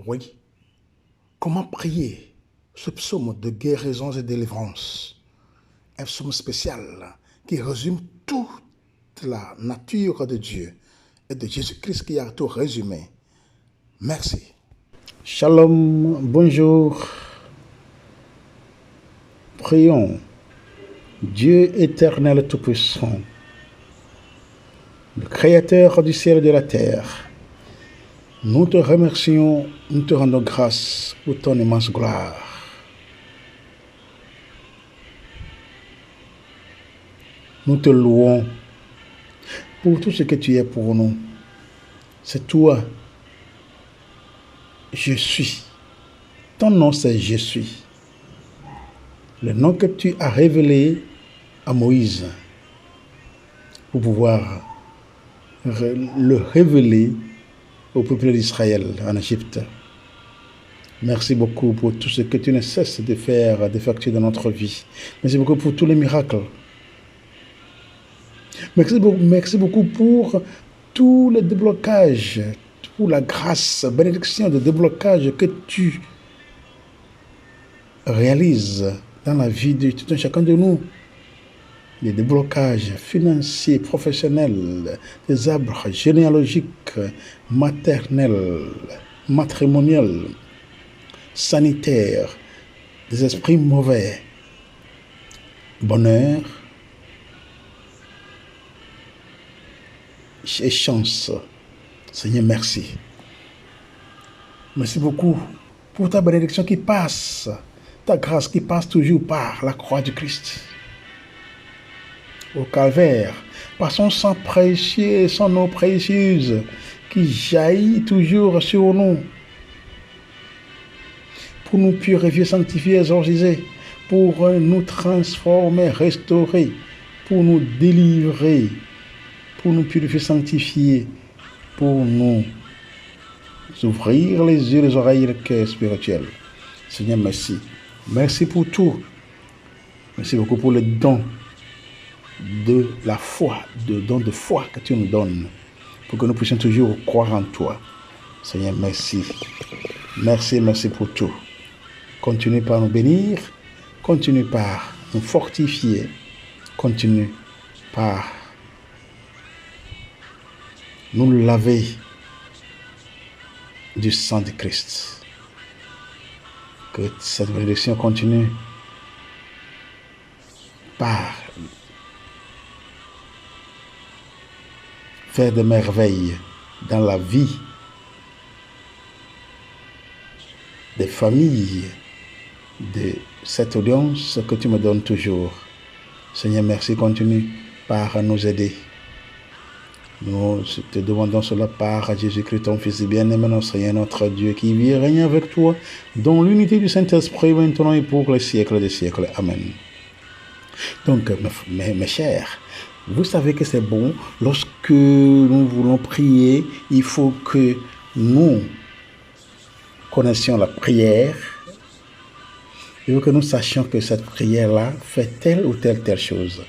Oui. Comment prier ce psaume de guérisons et délivrance? Un psaume spécial qui résume toute la nature de Dieu et de Jésus-Christ qui a tout résumé. Merci. Shalom, bonjour. Prions. Dieu éternel tout-puissant, le Créateur du ciel et de la terre, nous te remercions, nous te rendons grâce pour ton immense gloire. Nous te louons pour tout ce que tu es pour nous. C'est toi. Je suis. Ton nom, c'est Je suis. Le nom que tu as révélé à Moïse pour pouvoir le révéler au peuple d'Israël en Égypte. Merci beaucoup pour tout ce que tu ne cesses de faire, d'effectuer dans notre vie. Merci beaucoup pour tous les miracles. Merci beaucoup pour tous les déblocages, pour la grâce, bénédiction de déblocage que tu réalises dans la vie de tout un chacun de nous. Les déblocages financiers, professionnels, des arbres généalogiques, maternels, matrimoniels, sanitaires, des esprits mauvais, bonheur et chance. Seigneur, merci. Merci beaucoup pour ta bénédiction qui passe, ta grâce qui passe toujours par la croix du Christ. Au calvaire, par son sang précieux, son eau précieuse qui jaillit toujours sur nous pour nous purifier, sanctifier, exorciser, pour nous transformer, restaurer, pour nous délivrer, pour nous purifier, sanctifier, pour nous ouvrir les yeux, les oreilles et le cœur spirituel. Seigneur, merci. Merci pour tout. Merci beaucoup pour le don de la foi, le don de foi que tu nous donnes, pour que nous puissions toujours croire en toi. Seigneur, merci. Merci pour tout. Continue par nous bénir, continue par nous fortifier, continue par nous laver du sang de Christ. Que cette bénédiction continue par faire des merveilles dans la vie des familles de cette audience que tu me donnes toujours. Seigneur, merci, continue par nous aider. Nous te demandons cela par Jésus-Christ, ton Fils bien-aimé, notre Seigneur, notre Dieu, qui vit et règne avec toi, dans l'unité du Saint-Esprit, maintenant et pour les siècles des siècles. Amen. Donc, mes chers, vous savez que c'est bon, lorsque nous voulons prier, il faut que nous connaissions la prière. Il faut que nous sachions que cette prière-là fait telle ou telle chose.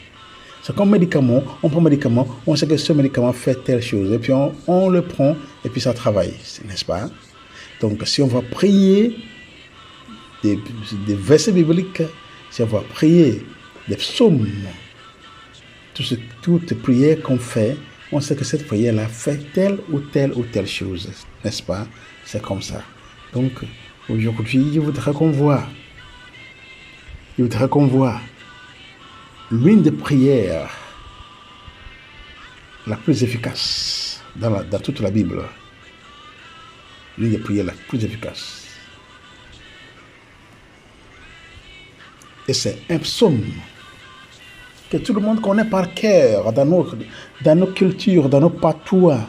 C'est comme médicament, on prend un médicament, on sait que ce médicament fait telle chose, et puis on le prend, et puis ça travaille, n'est-ce pas? Donc, si on va prier des versets bibliques, si on va prier des psaumes, toute prière qu'on fait, on sait que cette prière-là fait telle ou telle chose, n'est-ce pas? C'est comme ça. Donc, aujourd'hui, je voudrais qu'on voit l'une des prières la plus efficace dans toute la Bible. L'une des prières la plus efficace. Et c'est un psaume que tout le monde connaît par cœur dans nos cultures, dans nos patois.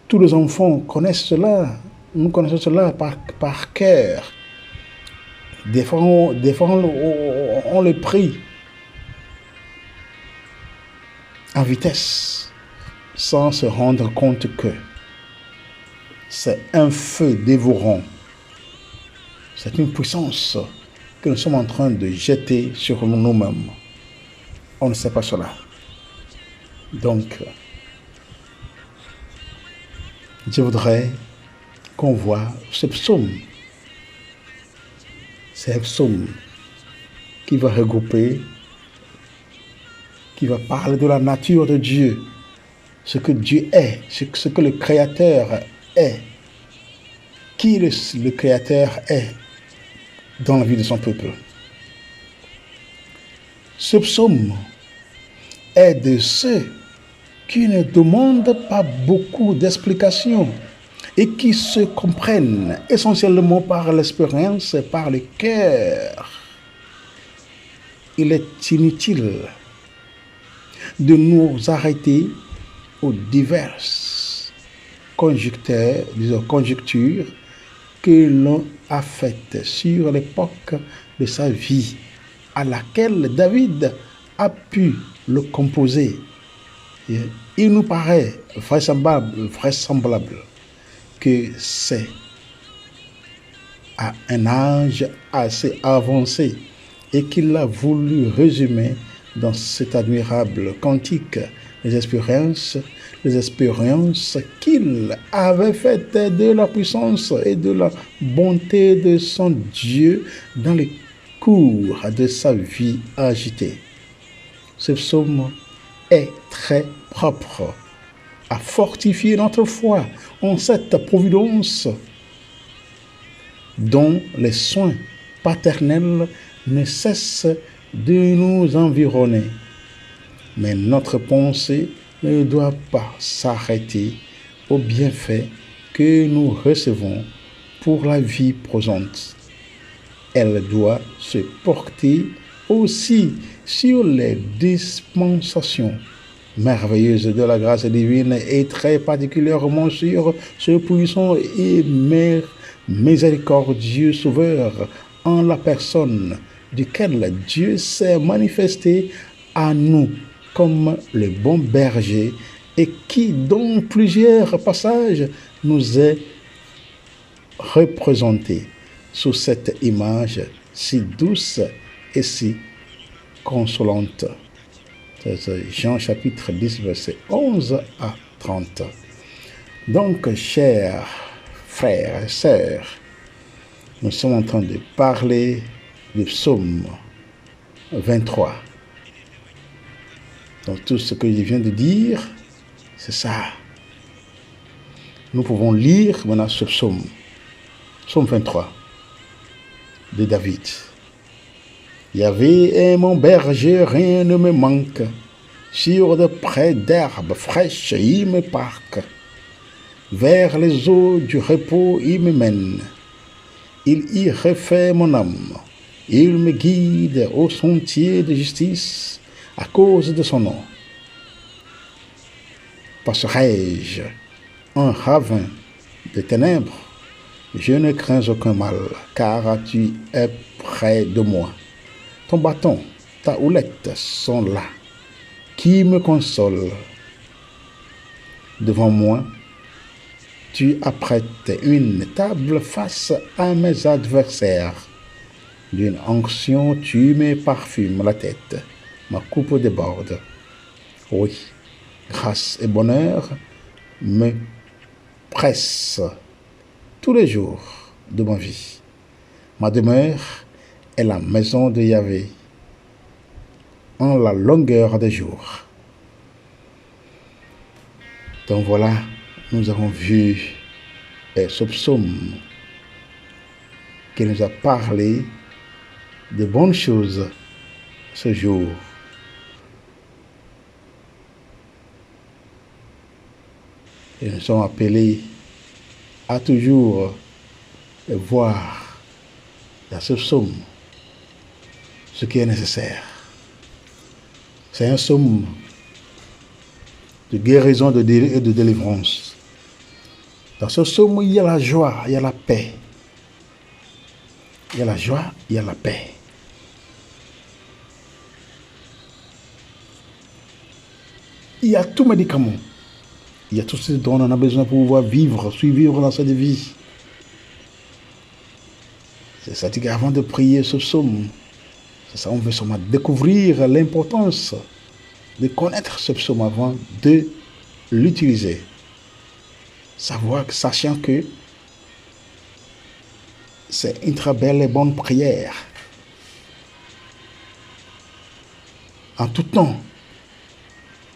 Tous les enfants connaissent cela. Nous connaissons cela par cœur. Des fois, on le prie en vitesse sans se rendre compte que c'est un feu dévorant. C'est une puissance que nous sommes en train de jeter sur nous-mêmes. On ne sait pas cela. Donc, je voudrais qu'on voit ce psaume. C'est un psaume qui va regrouper, qui va parler de la nature de Dieu, ce que Dieu est, ce que le Créateur est, qui le Créateur est dans la vie de son peuple. Ce psaume est de ceux qui ne demandent pas beaucoup d'explications et qui se comprennent essentiellement par l'expérience et par le cœur. Il est inutile de nous arrêter aux diverses conjectures que l'on a faites sur l'époque de sa vie à laquelle David a pu le composer. Il nous paraît vraisemblable que c'est à un âge assez avancé et qu'il a voulu résumer dans cet admirable cantique les expériences qu'il avait faites de la puissance et de la bonté de son Dieu dans les cours de sa vie agitée. Ce psaume est très propre à fortifier notre foi en cette providence dont les soins paternels ne cessent de nous environner. Mais notre pensée ne doit pas s'arrêter aux bienfaits que nous recevons pour la vie présente. Elle doit se porter aussi sur les dispensations merveilleuses de la grâce divine et très particulièrement sur ce puissant et miséricordieux Sauveur en la personne duquel Dieu s'est manifesté à nous comme le bon berger et qui, dans plusieurs passages, nous est représenté sous cette image si douce et si consolante. C'est Jean chapitre 10, verset 11 à 30. Donc, chers frères et sœurs, nous sommes en train de parler du psaume 23. Donc, tout ce que je viens de dire, c'est ça. Nous pouvons lire maintenant ce psaume 23 de David. Yahvé est mon berger, rien ne me manque. Sur de près d'herbes fraîches, il me parque. Vers les eaux du repos, il me mène. Il y refait mon âme. Il me guide au sentier de justice à cause de son nom. Passerai-je un ravin de ténèbres, je ne crains aucun mal, car tu es près de moi. Ton bâton, ta houlette sont là, qui me consolent. Devant moi, tu apprêtes une table face à mes adversaires. D'une onction, tu me parfumes la tête. Ma coupe déborde. Oui, grâce et bonheur me pressent tous les jours de ma vie. Ma demeure est la maison de Yahvé en la longueur des jours. Donc voilà, nous avons vu ce psaume qui nous a parlé de bonnes choses ce jour. Et nous sommes appelés à toujours voir dans ce psaume ce qui est nécessaire. C'est un psaume de guérison et de délivrance. Dans ce psaume, il y a la joie, il y a la paix. Il y a la joie, il y a la paix. Il y a tout médicament. Il y a tout ce dont on a besoin pour pouvoir survivre dans cette vie. C'est ça qu'avant de prier ce psaume, c'est ça, on veut seulement découvrir l'importance de connaître ce psaume avant de l'utiliser. Sachant que c'est une très belle et bonne prière. En tout temps,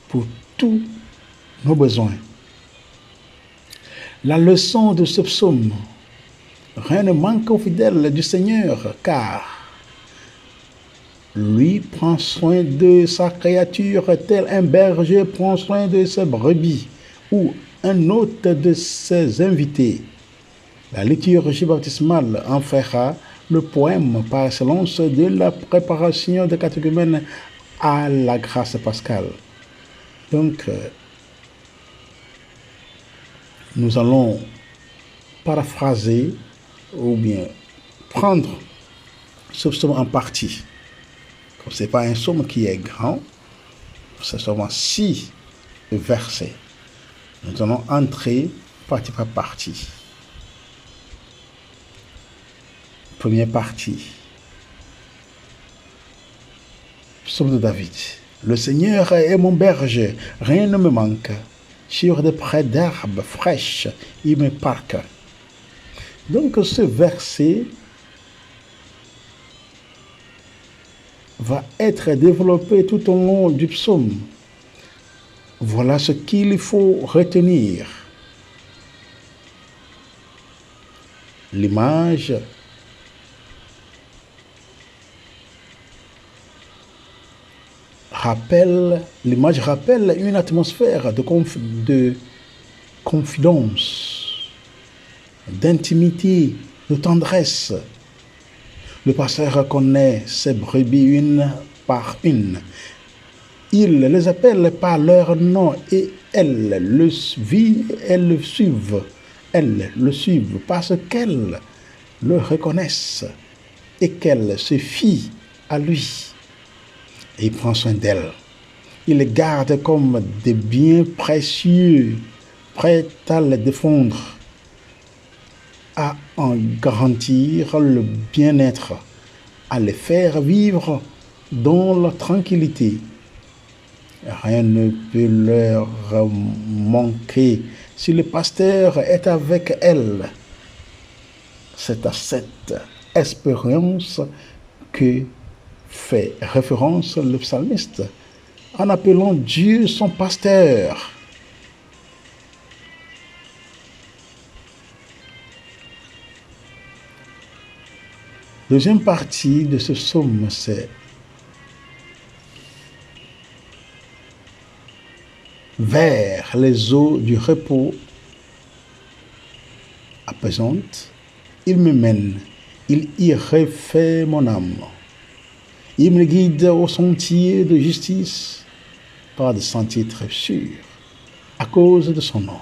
pour tous nos besoins. La leçon de ce psaume, rien ne manque aux fidèles du Seigneur, car lui prend soin de sa créature tel un berger prend soin de ses brebis ou un hôte de ses invités. La liturgie baptismale en fera le poème par excellence de la préparation des catéchumènes à la grâce pascale. Donc, nous allons paraphraser ou bien prendre ce psaume en partie. Ce n'est pas un psaume qui est grand, c'est seulement 6 versets. Nous allons entrer partie par partie. Première partie. Psaume de David. Le Seigneur est mon berger, rien ne me manque. Sur des prés d'herbes fraîches, il me parque. Donc ce verset va être développé tout au long du psaume. Voilà ce qu'il faut retenir. L'image rappelle une atmosphère de confidence, d'intimité, de tendresse. Le pasteur connaît ses brebis une par une. Il les appelle par leur nom et elles le suivent. Elles le suivent parce qu'elles le reconnaissent et qu'elles se fient à lui. Et il prend soin d'elles. Il les garde comme des biens précieux, prêts à les défendre, à en garantir le bien-être, à les faire vivre dans la tranquillité. Rien ne peut leur manquer si le pasteur est avec elles. C'est à cette espérance que fait référence le psalmiste en appelant Dieu son pasteur. Deuxième partie de ce psaume, c'est vers les eaux du repos apaisantes, il me mène, il y refait mon âme. Il me guide au sentier de justice par des sentiers très sûrs à cause de son nom.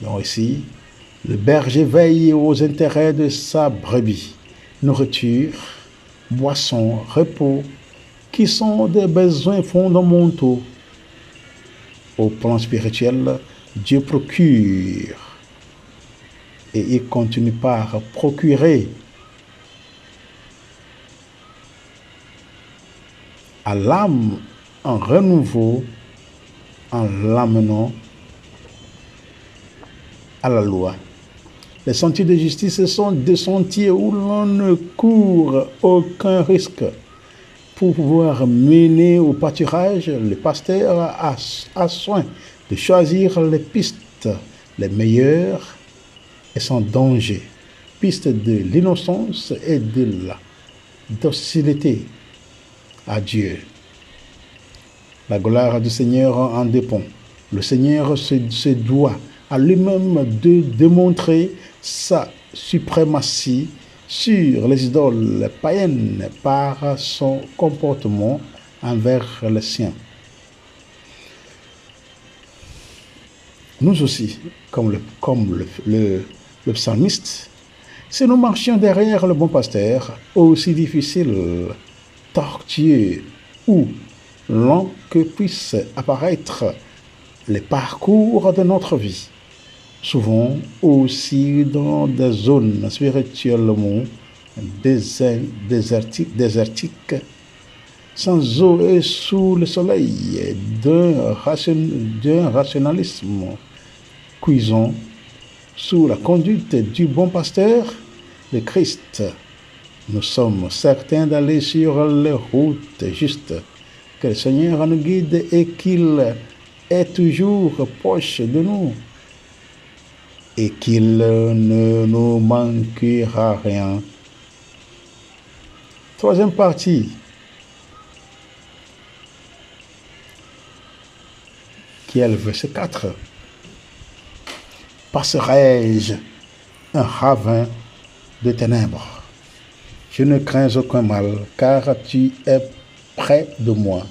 Donc ici, le berger veille aux intérêts de sa brebis, nourriture, boisson, repos, qui sont des besoins fondamentaux. Au plan spirituel, Dieu procure et il continue par procurer à l'âme un renouveau en l'amenant à la loi. Les sentiers de justice sont des sentiers où l'on ne court aucun risque. Pour pouvoir mener au pâturage, le pasteur a soin de choisir les pistes les meilleures et sans danger. Pistes de l'innocence et de la docilité à Dieu. La gloire du Seigneur en dépend. Le Seigneur se doit à lui-même de démontrer sa suprématie sur les idoles païennes par son comportement envers les siens. Nous aussi, comme le psalmiste, si nous marchions derrière le bon pasteur, aussi difficile, tortueux ou long que puissent apparaître les parcours de notre vie, souvent aussi dans des zones spirituellement désertiques, sans eau et sous le soleil d'un rationalisme cuisant, sous la conduite du bon pasteur, le Christ, nous sommes certains d'aller sur les routes justes. Que le Seigneur nous guide et qu'il est toujours proche de nous et qu'il ne nous manquera rien. Troisième partie, qui est le verset 4. Passerai-je un ravin de ténèbres? Je ne crains aucun mal, car tu es près de moi.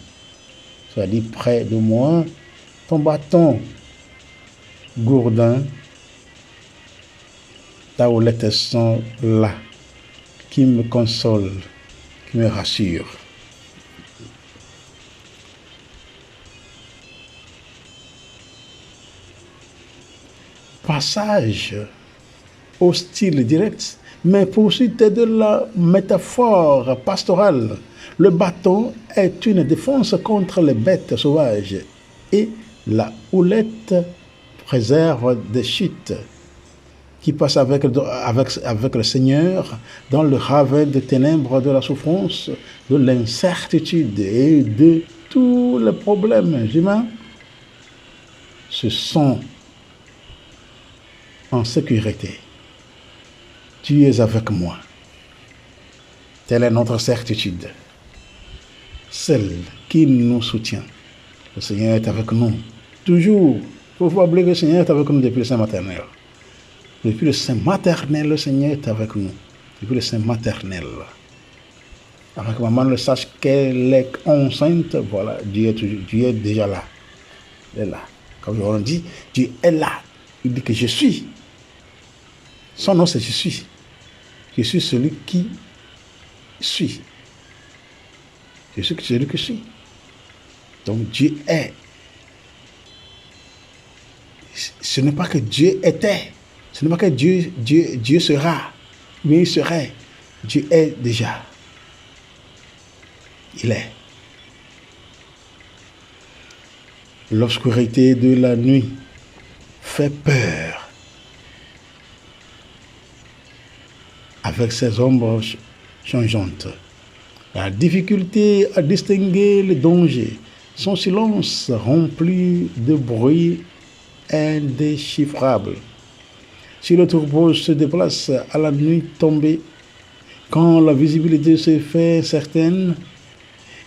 Tu as dit près de moi, ton bâton gourdin, ta houlette sont là, qui me consolent, qui me rassurent. Passage au style direct, mais poursuite de la métaphore pastorale. Le bâton est une défense contre les bêtes sauvages et la houlette préserve des chutes qui passent avec le Seigneur dans le ravin de ténèbres de la souffrance, de l'incertitude et de tous les problèmes humains. Se sont en sécurité. Tu es avec moi. Telle est notre certitude, celle qui nous soutient. Le Seigneur est avec nous. Toujours, il ne faut pas oublier que le Seigneur est avec nous depuis le sein maternel. Depuis le sein maternel, le Seigneur est avec nous. Depuis le sein maternel. Avec maman le sache qu'elle est enceinte, voilà, Dieu est déjà là. Il est là. Comme on dit, Dieu est là. Il dit que je suis. Son nom c'est je suis. Je suis celui qui suis. Je suis celui que je suis. Donc Dieu est. Ce n'est pas que Dieu était. Ce n'est pas que Dieu sera. Mais il serait. Dieu est déjà. Il est. L'obscurité de la nuit fait peur. Avec ses ombres changeantes. La difficulté à distinguer le danger. Son silence rempli de bruit indéchiffrable. Si le troupeau se déplace à la nuit tombée, quand la visibilité se fait certaine,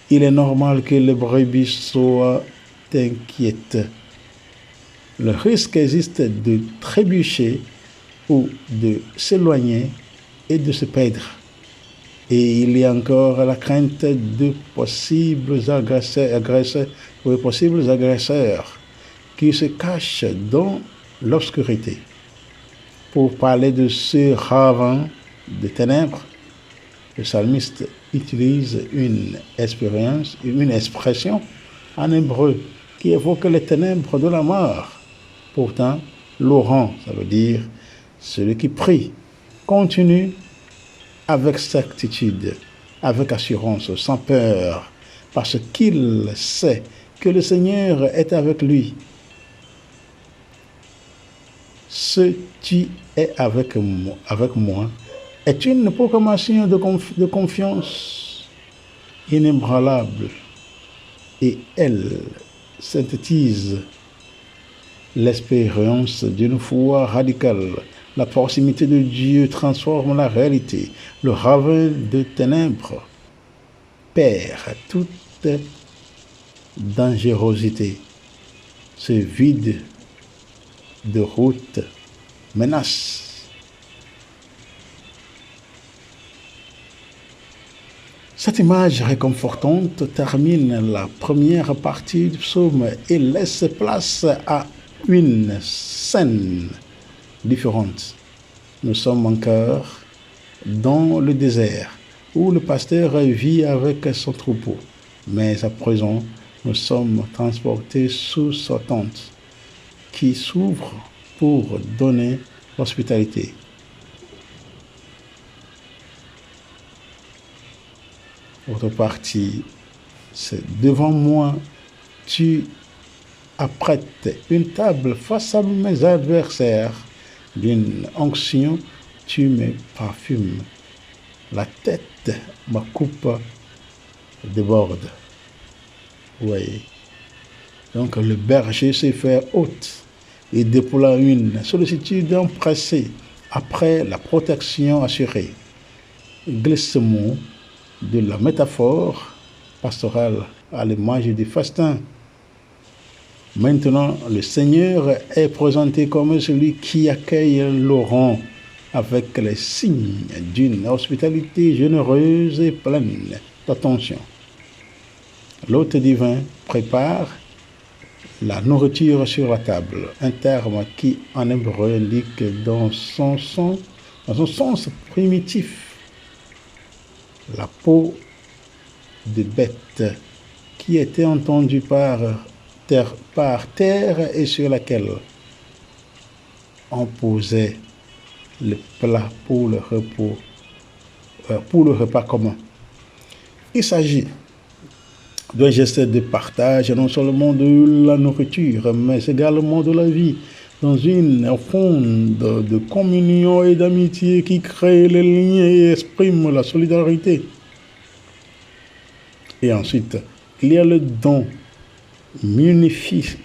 il est normal que les brebis soient inquiètes. Le risque existe de trébucher ou de s'éloigner et de se perdre. Et il y a encore la crainte de possibles agresseurs qui se cachent dans l'obscurité. Pour parler de ce ravin de ténèbres, le psalmiste utilise une expression en hébreu qui évoque les ténèbres de la mort. Pourtant, l'orant, ça veut dire celui qui prie, continue avec certitude, avec assurance, sans peur, parce qu'il sait que le Seigneur est avec lui. Ce qui est avec moi est une proclamation de confiance inébranlable et elle synthétise l'expérience d'une foi radicale. La proximité de Dieu transforme la réalité. Le ravin de ténèbres perd toute dangerosité. Ce vide de route menace. Cette image réconfortante termine la première partie du psaume et laisse place à une scène différentes. Nous sommes encore dans le désert où le pasteur vit avec son troupeau. Mais à présent, nous sommes transportés sous sa tente qui s'ouvre pour donner l'hospitalité. Autre partie, c'est devant moi, tu apprêtes une table face à mes adversaires. d'une onction, tu me parfumes. La tête, ma coupe déborde. Oui. Donc le berger s'est fait hôte et déploie une sollicitude empressée après la protection assurée. Glissement de la métaphore pastorale à l'image du festin. Maintenant, le Seigneur est présenté comme celui qui accueille Laurent avec les signes d'une hospitalité généreuse et pleine d'attention. L'hôte divin prépare la nourriture sur la table, un terme qui en hébreu indique dans son sens primitif la peau de bête qui était entendue par terre et sur laquelle on posait le plat pour le repas commun. Il s'agit d'un geste de partage, non seulement de la nourriture, mais également de la vie, dans une offrande de communion et d'amitié qui crée les liens et exprime la solidarité. Et ensuite, il y a le don munificent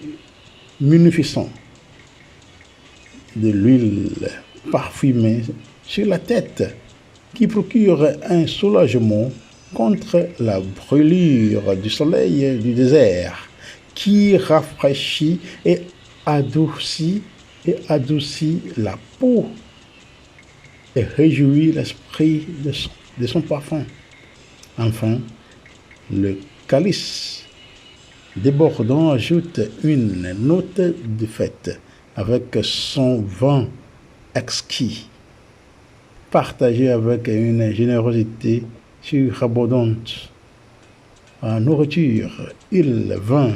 de l'huile parfumée sur la tête qui procure un soulagement contre la brûlure du soleil du désert, qui rafraîchit et adoucit la peau et réjouit l'esprit de son parfum. Enfin, le calice débordant ajoute une note de fête avec son vin exquis, partagé avec une générosité surabondante. En nourriture, vin,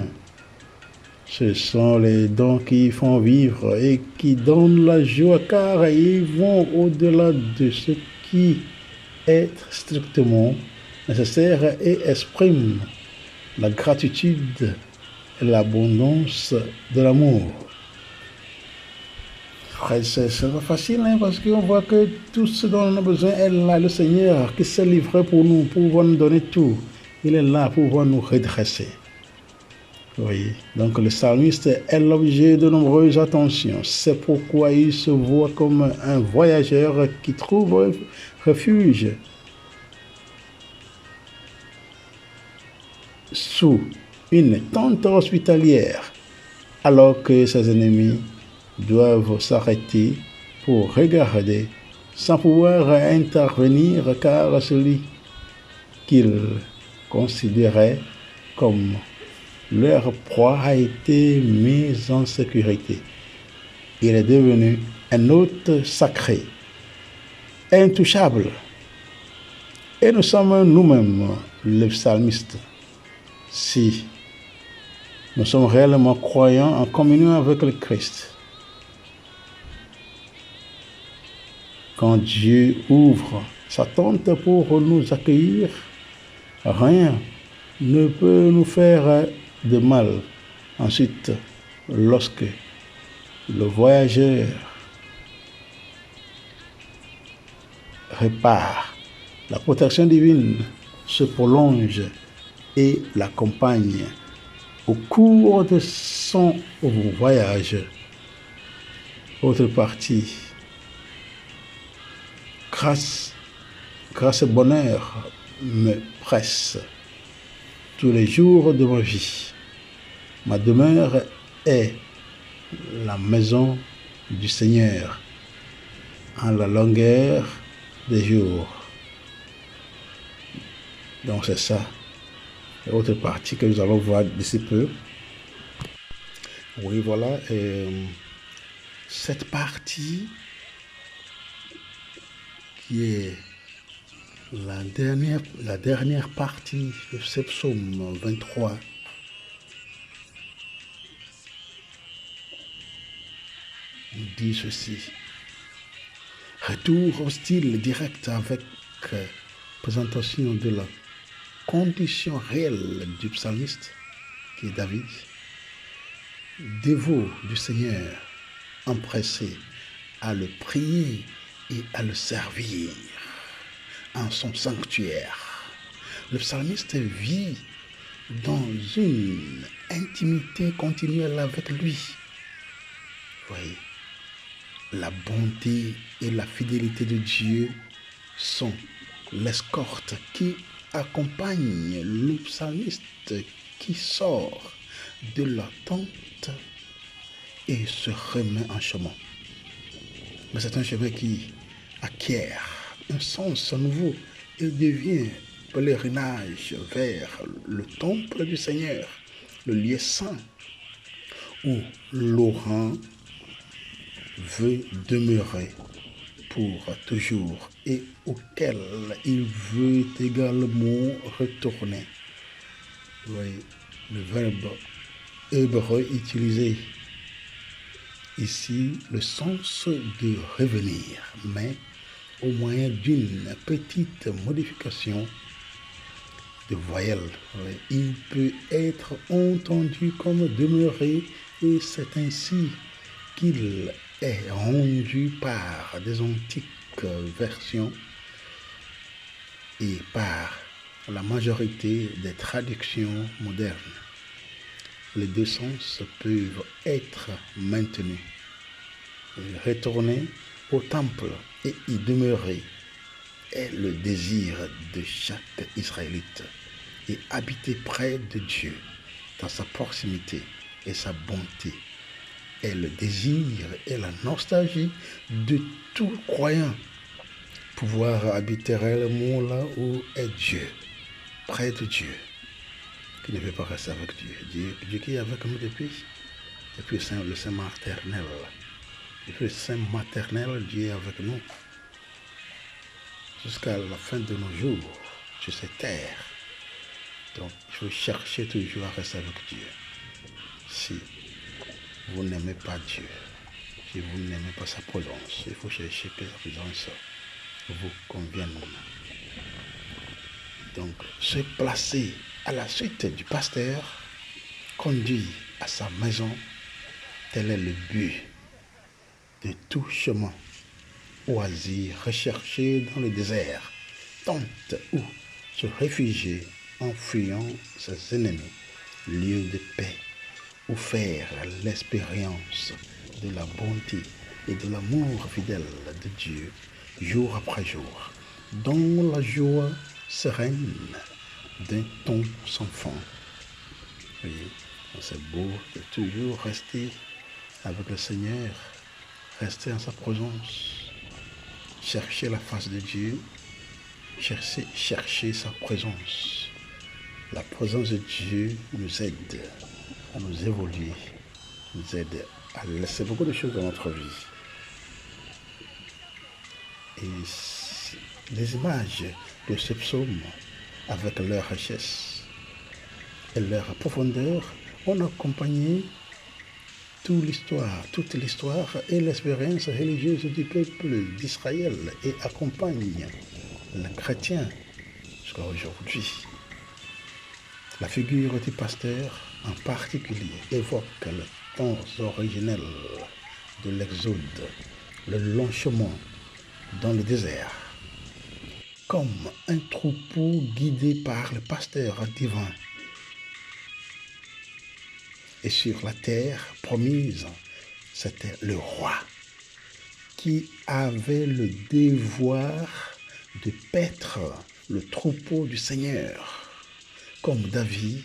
ce sont les dons qui font vivre et qui donnent la joie, car ils vont au-delà de ce qui est strictement nécessaire et expriment la gratitude et l'abondance de l'amour. C'est pas facile, parce qu'on voit que tout ce dont on a besoin est là, le Seigneur qui s'est livré pour nous nous donner tout. Il est là pour pouvoir nous redresser. Oui. Donc le psalmiste est l'objet de nombreuses attentions. C'est pourquoi il se voit comme un voyageur qui trouve refuge sous une tente hospitalière, alors que ses ennemis doivent s'arrêter pour regarder sans pouvoir intervenir, car celui qu'ils considéraient comme leur proie a été mis en sécurité. Il est devenu un hôte sacré, intouchable. Et nous sommes nous-mêmes les psalmistes. Si nous sommes réellement croyants en communion avec le Christ, quand Dieu ouvre sa tente pour nous accueillir, rien ne peut nous faire de mal. Ensuite, lorsque le voyageur repart, la protection divine se prolonge et l'accompagne au cours de son voyage. Autre partie, grâce et bonheur me presse tous les jours de ma vie. Ma demeure est la maison du Seigneur en la longueur des jours. Donc c'est ça, l'autre partie que nous allons voir d'ici peu. Oui, voilà, cette partie qui est la dernière partie de ce psaume 23. Il dit ceci: retour au style direct avec présentation de la condition réelle du psalmiste, qui est David, dévot du Seigneur, empressé à le prier et à le servir en son sanctuaire. Le psalmiste vit dans une intimité continuelle avec lui. Oui, la bonté et la fidélité de Dieu sont l'escorte qui accompagne le psalmiste qui sort de la tente et se remet en chemin. Mais c'est un chemin qui acquiert un sens nouveau et devient pèlerinage vers le temple du Seigneur, le lieu saint où Laurent veut demeurer pour toujours et auquel il veut également retourner. Oui, le verbe hébreu utilisé ici, le sens de revenir, mais au moyen d'une petite modification de voyelle. Oui, il peut être entendu comme demeurer et c'est ainsi qu'il est rendu par des antiques versions et par la majorité des traductions modernes. Les deux sens peuvent être maintenus. Retourner au temple et y demeurer est le désir de chaque Israélite et habiter près de Dieu dans sa proximité et sa bonté est le désir et la nostalgie de tout croyant. Pouvoir habiter réellement là où est Dieu, près de Dieu, qui ne veut pas rester avec Dieu. Dieu qui est avec nous depuis le Saint maternel. Depuis le Saint maternel, Dieu est avec nous jusqu'à la fin de nos jours sur cette terre. Donc, il faut chercher toujours à rester avec Dieu. Si vous n'aimez pas Dieu, si vous n'aimez pas sa présence, il faut chercher que sa présence vous convienne. Donc, se placer à la suite du pasteur conduit à sa maison, tel est le but de tout chemin oisir recherché dans le désert, tente où se réfugier en fuyant ses ennemis, lieu de paix, où faire l'expérience de la bonté et de l'amour fidèle de Dieu jour après jour, dans la joie sereine d'un ton sans fin. Oui, c'est beau de toujours rester avec le Seigneur, rester en sa présence, chercher la face de Dieu, chercher sa présence. La présence de Dieu nous aide à nous évoluer, nous aide à laisser beaucoup de choses dans notre vie. Et les images de ce psaume, avec leur richesse et leur profondeur, ont accompagné toute l'histoire et l'expérience religieuse du peuple d'Israël et accompagnent le chrétien jusqu'à aujourd'hui. La figure du pasteur en particulier évoque le temps originel de l'Exode, le long chemin dans le désert, comme un troupeau guidé par le pasteur divin. Et sur la terre promise, c'était le roi qui avait le devoir de paître le troupeau du Seigneur, comme David,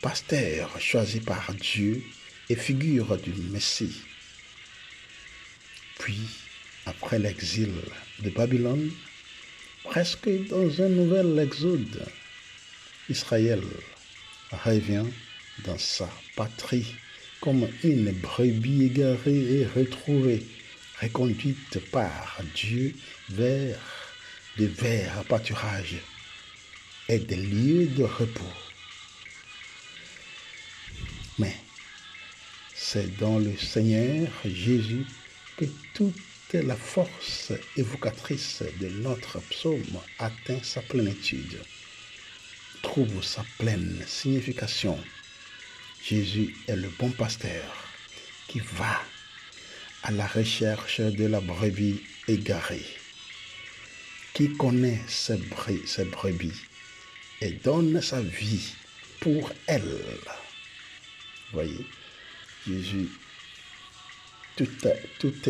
pasteur choisi par Dieu et figure du Messie. Puis, après l'exil de Babylone, presque dans un nouvel exode, Israël revient dans sa patrie comme une brebis égarée et retrouvée, reconduite par Dieu vers de verts pâturages et des lieux de repos. Mais c'est dans le Seigneur Jésus que toute la force évocatrice de notre psaume atteint sa plénitude, trouve sa pleine signification. Jésus est le bon pasteur qui va à la recherche de la brebis égarée, qui connaît ses brebis et donne sa vie pour elle. Vous voyez, Jésus, tout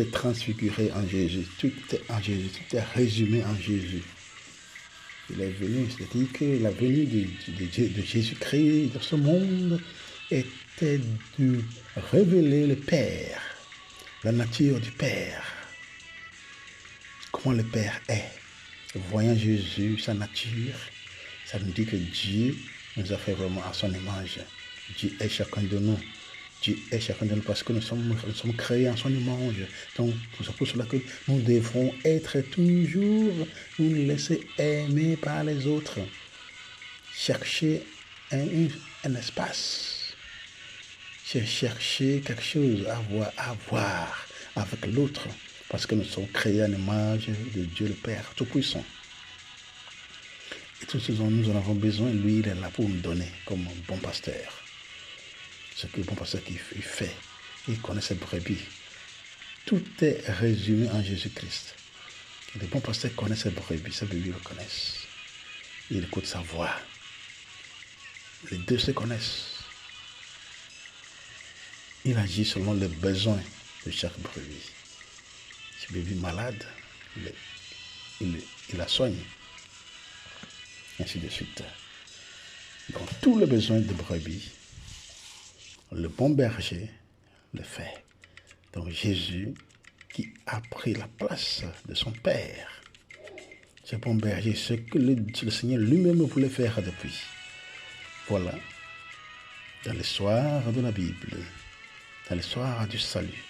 est transfiguré en Jésus, tout est en Jésus, tout est résumé en Jésus. Il est venu, c'est-à-dire que la venue de Jésus-Christ dans ce monde était de révéler le Père, la nature du Père, comment le Père est. Voyant Jésus, sa nature, ça nous dit que Dieu nous a fait vraiment à son image. Dieu est chacun de nous. Dieu est chacun de nous parce que nous sommes créés en son image. Donc, c'est pour cela que nous devrons être toujours, nous laisser aimer par les autres. Chercher un espace. Chercher quelque chose à voir avec l'autre. Parce que nous sommes créés en l'image de Dieu le Père Tout-Puissant. Et tout ce dont nous en avons besoin, lui, il est là pour nous donner comme un bon pasteur. Ce que le bon pasteur qui fait, il connaît ses brebis. Tout est résumé en Jésus-Christ. Le bon pasteur connaît ses brebis le connaissent. Il écoute sa voix. Les deux se connaissent. Il agit selon les besoins de chaque brebis. Si le brebis est malade, il la soigne. Ainsi de suite. Donc, tous les besoins de brebis, le bon berger le fait. Donc, Jésus, qui a pris la place de son Père, ce bon berger, ce que le Seigneur lui-même voulait faire depuis. Voilà. Dans l'histoire de la Bible, dans l'histoire du salut,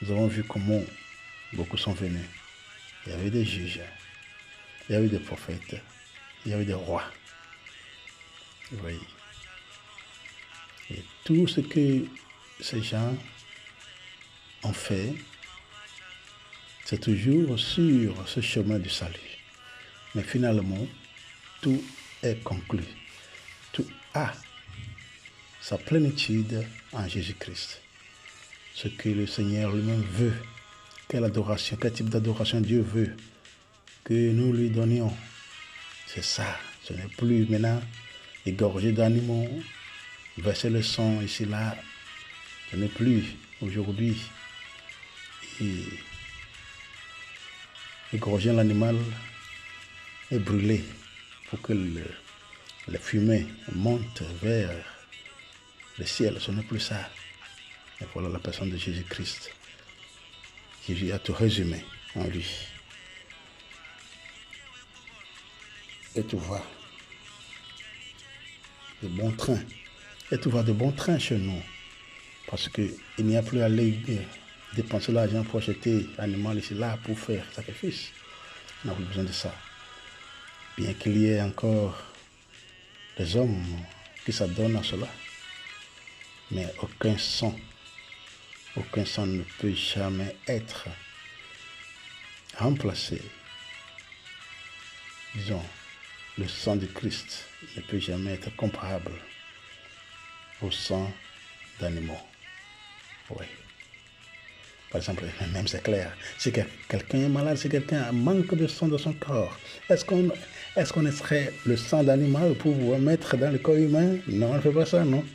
nous avons vu comment beaucoup sont venus. Il y avait des juges, il y avait des prophètes, il y avait des rois. Vous voyez. Et tout ce que ces gens ont fait, c'est toujours sur ce chemin du salut. Mais finalement, tout est conclu. Tout a sa plénitude en Jésus-Christ. Ce que le Seigneur lui-même veut, quelle adoration, quel type d'adoration Dieu veut que nous lui donnions. C'est ça. Ce n'est plus maintenant égorger d'animaux, verser le sang ici là. Ce n'est plus aujourd'hui égorger l'animal et brûler pour que les fumées montent vers le ciel. Ce n'est plus ça. Et voilà la personne de Jésus-Christ. Jésus a tout résumé en lui. Et tu vois de bons trains. Et tu vois de bons trains chez nous. Parce qu'il n'y a plus à aller dépenser l'argent pour acheter l'animal ici là pour faire sacrifice. On n'a plus besoin de ça. Bien qu'il y ait encore des hommes qui s'adonnent à cela. Mais aucun sang ne peut jamais être remplacé. Disons, le sang de Christ ne peut jamais être comparable au sang d'animaux. Oui. Par exemple, même c'est clair, si quelqu'un est malade, si quelqu'un manque de sang dans son corps, est-ce qu'on extrait le sang d'animal pour pouvoir mettre dans le corps humain? Non, on ne fait pas ça, non.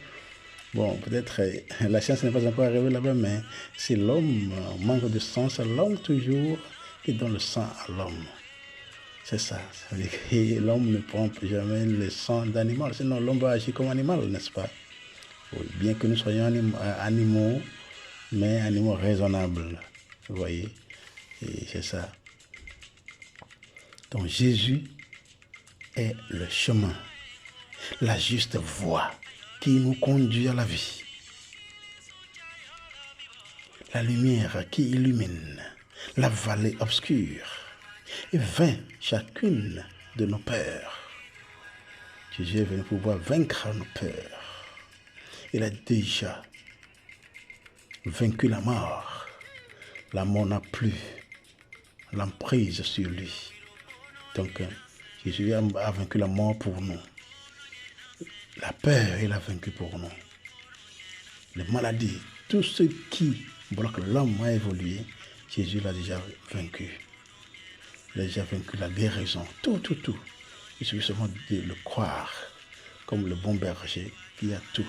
Bon, peut-être la science n'est pas encore arrivée là-bas, mais si l'homme manque de sang, c'est l'homme toujours qui donne le sang à l'homme. C'est ça. Ça veut dire que l'homme ne prend jamais le sang d'animal, sinon l'homme va agir comme animal, n'est-ce pas? Oui, bien que nous soyons animaux, mais animaux raisonnables. Vous voyez? Et c'est ça. Donc Jésus est le chemin, la juste voie qui nous conduit à la vie. La lumière qui illumine la vallée obscure et vainc chacune de nos peurs. Jésus est venu pouvoir vaincre nos peurs. Il a déjà vaincu la mort. La mort n'a plus l'emprise sur lui. Donc, Jésus a vaincu la mort pour nous. La peur, il a vaincu pour nous. Les maladies, tout ce qui Voilà que l'homme a évolué, Jésus l'a déjà vaincu. Il a déjà vaincu la guérison, tout. Il suffit seulement de le croire comme le bon berger qui a tout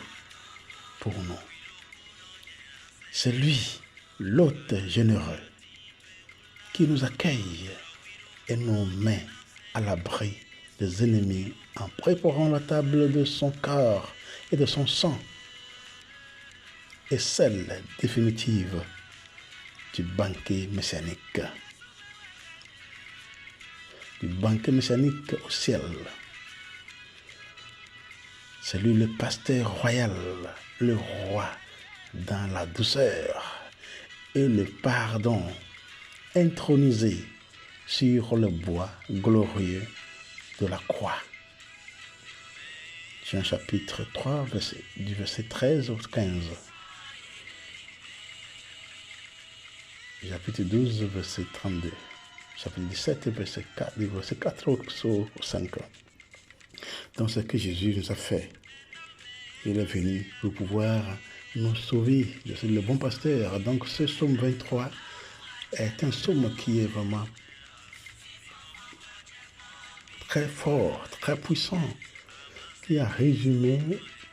pour nous. C'est lui, l'hôte généreux, qui nous accueille et nous met à l'abri des ennemis en préparant la table de son corps et de son sang et celle définitive du banquet messianique. Du banquet messianique au ciel. C'est lui le pasteur royal, le roi dans la douceur et le pardon, intronisé sur le bois glorieux de la croix. Jean chapitre 3, du verset 13 au 15. Chapitre 12, verset 32. Chapitre 17, verset 4, du verset 4 au 5. Donc, ce que Jésus nous a fait, il est venu pour pouvoir nous sauver. C'est le bon pasteur. Donc, ce psaume 23 est un psaume qui est vraiment très fort, très puissant, qui a résumé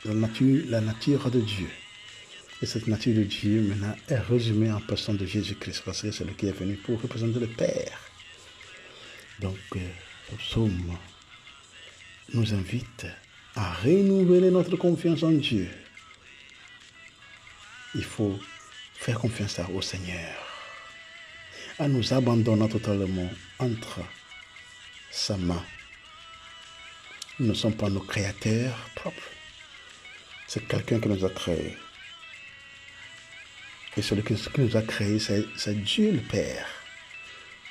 la nature de Dieu. Et cette nature de Dieu, maintenant, est résumée en personne de Jésus-Christ, parce que c'est lui qui est venu pour représenter le Père. Donc, ce psaume nous invite à renouveler notre confiance en Dieu. Il faut faire confiance au Seigneur, à nous abandonner totalement entre sa main. Nous ne sommes pas nos créateurs propres. C'est quelqu'un qui nous a créés. Et celui qui nous a créés, c'est Dieu le Père.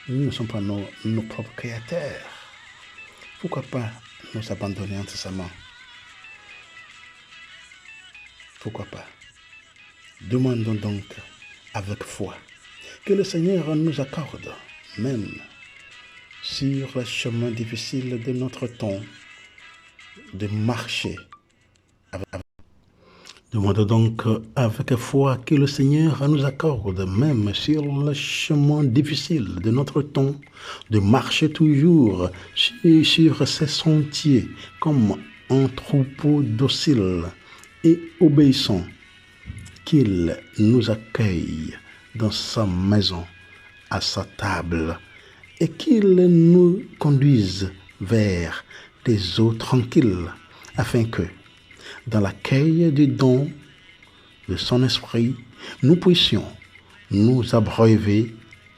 Nous ne sommes pas nos propres créateurs. Pourquoi pas nous abandonner entre sa main? Pourquoi pas? Demandons donc avec foi que le Seigneur nous accorde, même sur le chemin difficile de notre temps, de marcher. Demandons donc avec foi que le Seigneur nous accorde, même sur le chemin difficile de notre temps, de marcher toujours sur ces sentiers comme un troupeau docile et obéissant, qu'il nous accueille dans sa maison, à sa table, et qu'il nous conduise vers des eaux tranquilles, afin que, dans l'accueil du don de son esprit, nous puissions nous abreuver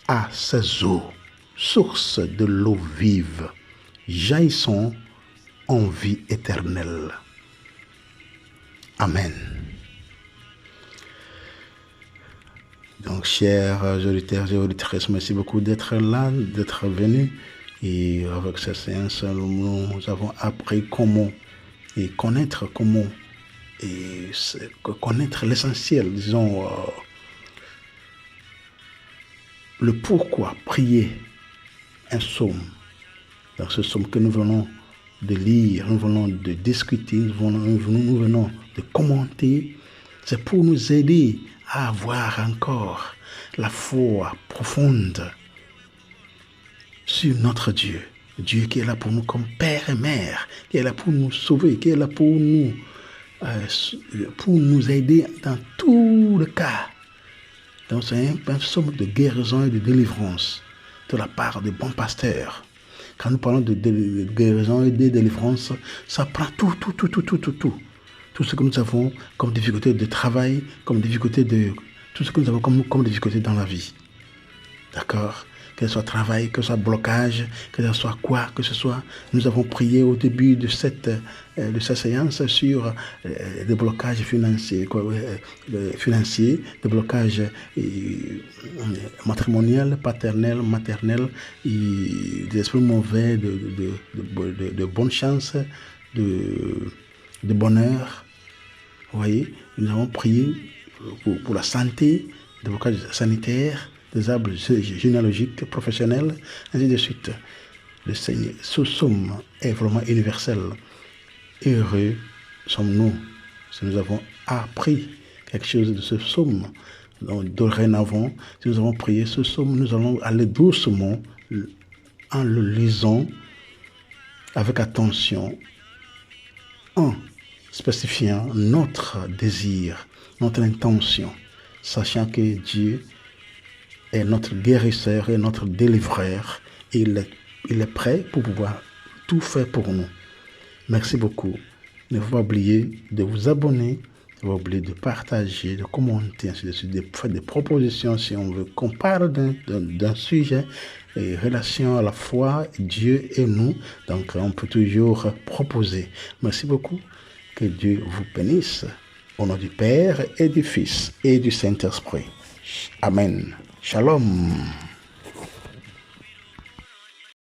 à ces eaux, source de l'eau vive, jaillissant en vie éternelle. Amen. Donc, chers auditeurs et auditrices, merci beaucoup d'être là, d'être venus. Et avec cette séance, nous avons appris comment et connaître comment et connaître l'essentiel, disons, le pourquoi prier un psaume. Dans ce psaume que nous venons de lire, nous venons de discuter, nous venons de commenter, c'est pour nous aider à avoir encore la foi profonde sur notre Dieu. Dieu qui est là pour nous comme Père et Mère, qui est là pour nous sauver, qui est là pour nous aider dans tout le cas. Donc c'est un psaume de guérison et de délivrance de la part des bons pasteurs. Quand nous parlons de guérison et de délivrance, ça prend tout. Tout ce que nous avons comme difficulté de travail, comme difficulté tout ce que nous avons comme difficulté dans la vie. D'accord? Que ce soit travail, que ce soit blocage, que ce soit quoi que ce soit. Nous avons prié au début de cette séance sur des blocages financiers, des blocages matrimoniels, paternels, maternels, des esprits mauvais, de bonne chance, de bonheur. Vous voyez, nous avons prié pour la santé, des blocages sanitaires, des arbres généalogiques, professionnels, ainsi de suite. Le Seigneur, ce psaume est vraiment universel. Heureux sommes-nous si nous avons appris quelque chose de ce psaume Donc, dorénavant, si nous avons prié ce psaume, nous allons aller doucement en le lisant avec attention, en spécifiant notre désir, notre intention, sachant que Dieu est notre guérisseur et notre délivreur. Il est prêt pour pouvoir tout faire pour nous. Merci beaucoup. Ne faut pas oublier de vous abonner, ne faut pas oublier de partager, de commenter, ainsi de suite, de faire des propositions si on veut qu'on parle d'un sujet et relation à la foi, Dieu et nous. Donc, on peut toujours proposer. Merci beaucoup. Que Dieu vous bénisse. Au nom du Père et du Fils et du Saint-Esprit. Amen. Shalom.